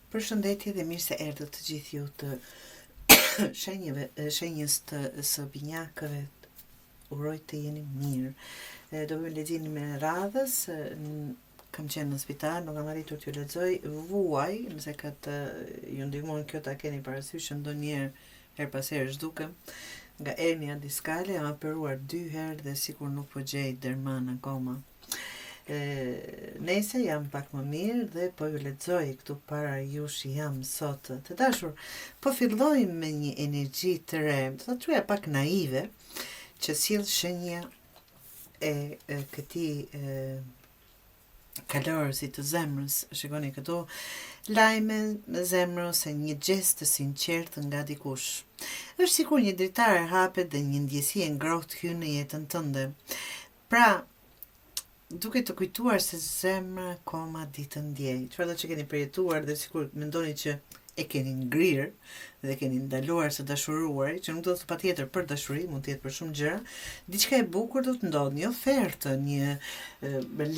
Përshëndetje dhe mirë se erdhët të gjithë ju të shenjës së binjakëve, uroj të jeni mirë. Do me leximin me radhës, kam qenë në spital, nuk kam arritur t'ju lexoj, vuaj, nëse ju ndihmon kjo ta keni parasysh, ndonjëherë her pas here zhdukem nga hernia diskale, jam operuar 2 herë dhe sikur nuk po gjej derman akoma. Nese jam pak më mirë dhe po ju lexoj këtu para jush jam sot. Të dashur, po fillojmë me një energji të re, do të thoya pak naive, që sjell shenja e këtij kalorësi të zemrës. Shikoni këtu lajme në zemrë ose një gjest të sinqert nga dikush. Është sikur një dritar hapet dhe një ndjesi e ngrohtë hyn në jetën tënde. Pra, duke të kujtuar se zemra koma ditë ndjej. Çfarë do që keni përjetuar dhe sikur mendoni që e keni ngrirë dhe keni ndaluar së dashuruari, që nuk do të patjetër për dashuri, mund të jetë për shumë gjëra, diçka e bukur do të ndodhë, një ofertë, një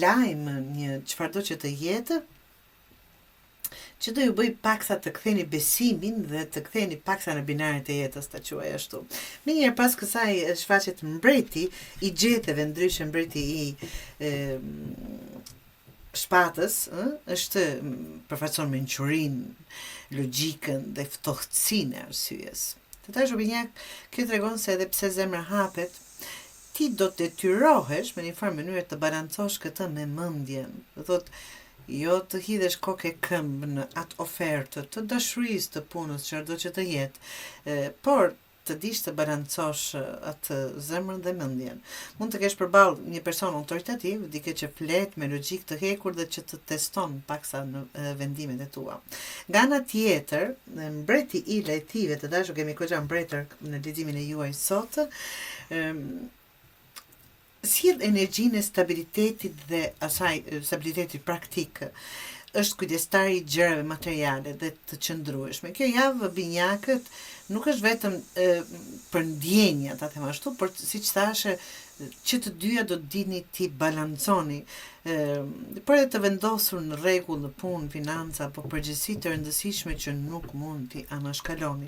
lajm, një çfarëdo që të jetë, që do ju bëj paksa të ktheni besimin dhe të ktheni paksa në binarin e jetës, ta quaj ashtu. Në njëherë pas kësaj shfaqet mbreti i gjeteve, ndryshe mbreti i shpatës, është përfaqëson mençurinë, logjikën dhe ftohtësinë e arsyes. Të tash binjak, kjo tregon se edhe pse zemra hapet, ti do të detyrohesh me një farë mënyrë të balancosh këtë me mendjen. Do thotë jo të hidhesh kokë e këmbë në atë ofertë të dashurisë, të punës, çfarëdo që të jetë, por të dish të balancosh atë zemrën dhe mendjen. Mund të kesh përballë një person autoritativ, dikë që flet me logjikë të hekur dhe që të teston paksa në vendimet e tua. Nga ana tjetër, mbreti i lehtive, të dashur, kemi goxha mbretër në leximin e juaj sot, sjell energjinë e stabilitetit dhe asaj stabilitetit praktik. Është kujdestari i gjërave materiale dhe të qëndrueshme. Kjo javë binjakët nuk është vetëm për ndjenja, ta them ashtu, por siç thashë, që të dyja do të dini ti balanconi, por edhe të vendosur në rregull në punë, financa apo përgjegjësi të rëndësishme që nuk mund t'i anashkaloni.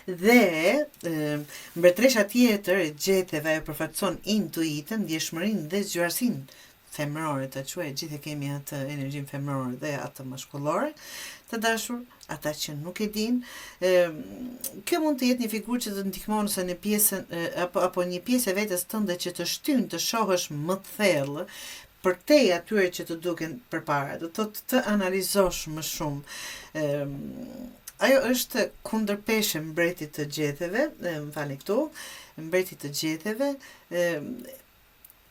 Dhe mbretëresha tjetër e gjeteve ajo përfaqëson intuitën, ndjeshmërinë dhe zgjuarsinë femërore, të quaj, gjithë e kemi atë energjinë femërore dhe atë maskullore. Të dashur, ata që nuk e din, kjo mund të jetë një figurë që të ndihmon ose në pjesën apo një pjesë e vetes tënde që të shtyn të shohësh më thellë përtej atyre që të duken përpara. Do të analizosh më shumë. Ajo është kundërpeshë mbretit të gjeteve, më falni këtu, mbreti të gjeteve,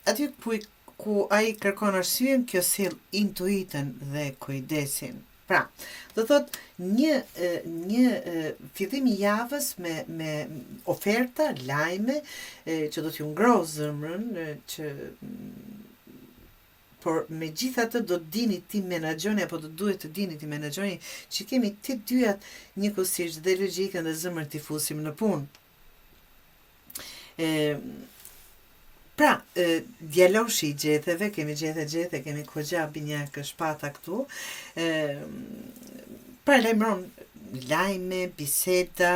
aty ku ai kërkon arsyen, kjo sjell intuitën dhe kujdesin. Pra, do thot një fillim i javës me oferta, lajme, që do t'ju ngrohë zemrën, që por me gjitha të do të dini ti menaxhoni, apo do duhet të dini ti menaxhoni, që kemi ti dyat njëkohësisht dhe logjikën dhe zemrën t'i fusim në punë. Pra, djaloshi i gjeteve, kemi gjete, kemi goxha binjak shpata këtu, pra lajmëron lajme, biseda,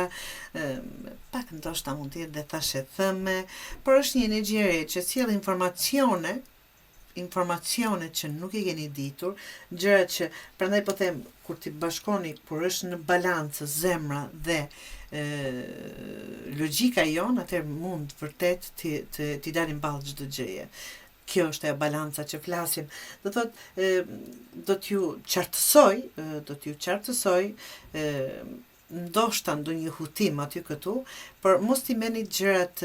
pak ndoshta mund të jetë dhe thashe thëme, por është një energji e re që sjell informacione që nuk i keni ditur, gjëra që prandaj po them, kur ti bashkoni, kur është në balancë zemra dhe logjika jon, atëherë mund vërtet ti dalin ballë çdo gjëje. Kjo është ajo balanca që flasim. Do thotë, do t'ju qartësoj, ndoshta ndonjë hutim aty këtu, por mos t'i merrni gjërat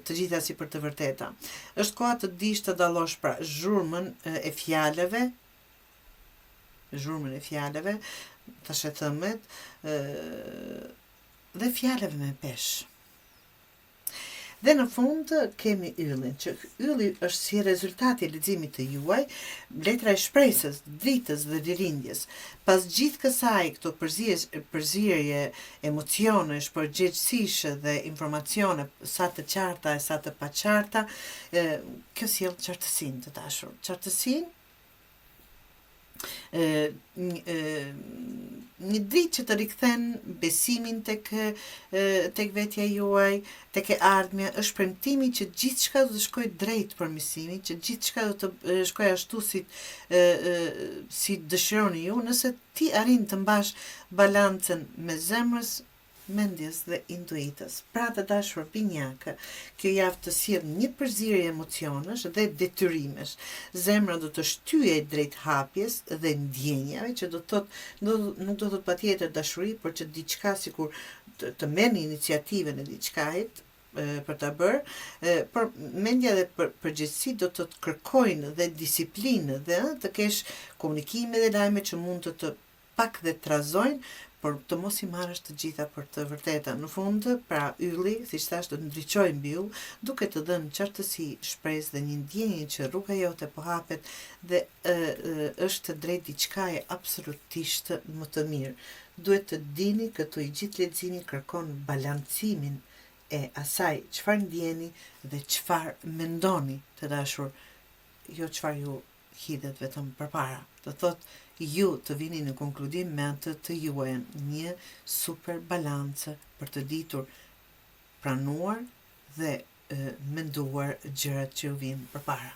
të gjitha si për të vërteta. Është koha të dish të dallosh pra zhurmën e fjalëve, thashë thëmet, dhe fjalëve me peshë. Dhe në fund kemi yllin, që ylli është si rezultati i leximit të juaj, letra e shpresës, dritës dhe ririndjes. Pas gjithë kësaj këto përzierje emocionesh, përgjegjësisht dhe informacione sa të qarta e sa të paqarta, kjo sjell qartësinë, të dashur. Qartësinë një dritë që të rikthen besimin tek vetja juaj, tek e ardhmja, është premtimi që gjithçka do të shkojë drejt përmirësimit, që gjithçka do të shkojë ashtu si dëshironi ju, nëse ti arrin të mbash balancën me zemrës, mendjes dhe intuitës. Pra të dashur binjakë, kjo javë të sjell një përzierje emocionesh dhe detyrimesh. Zemra do të shtyhej drejt hapjes dhe ndjenjave, që do të thotë nuk do të thotë patjetër dashuri, por që diçka sikur të merrni iniciativën e diçkait për ta bërë, por mendja dhe përgjegjësi do të kërkojnë dhe disiplinë dhe të kesh komunikime dhe lajme që mund të pak dhe të trazojnë, por të mos i marrësh të gjitha për të vërteta. Në fund, pra ylli, siç thash, do të ndriçojë mbi yll, duke të dhënë qartësi, shpresë dhe një ndjenjë që rruga jote po hapet dhe është drejt diçkaje absolutisht më të mirë. Duhet të dini këtu i gjithë leximi kërkon balancimin e asaj çfarë ndjeni dhe çfarë mendoni, të dashur, jo çfarë ju hidhet vetëm përpara. Do thotë ju të vini në konkludim me atë të juajën, një super balancë për të ditur pranuar dhe menduar gjërat që ju vinë përpara.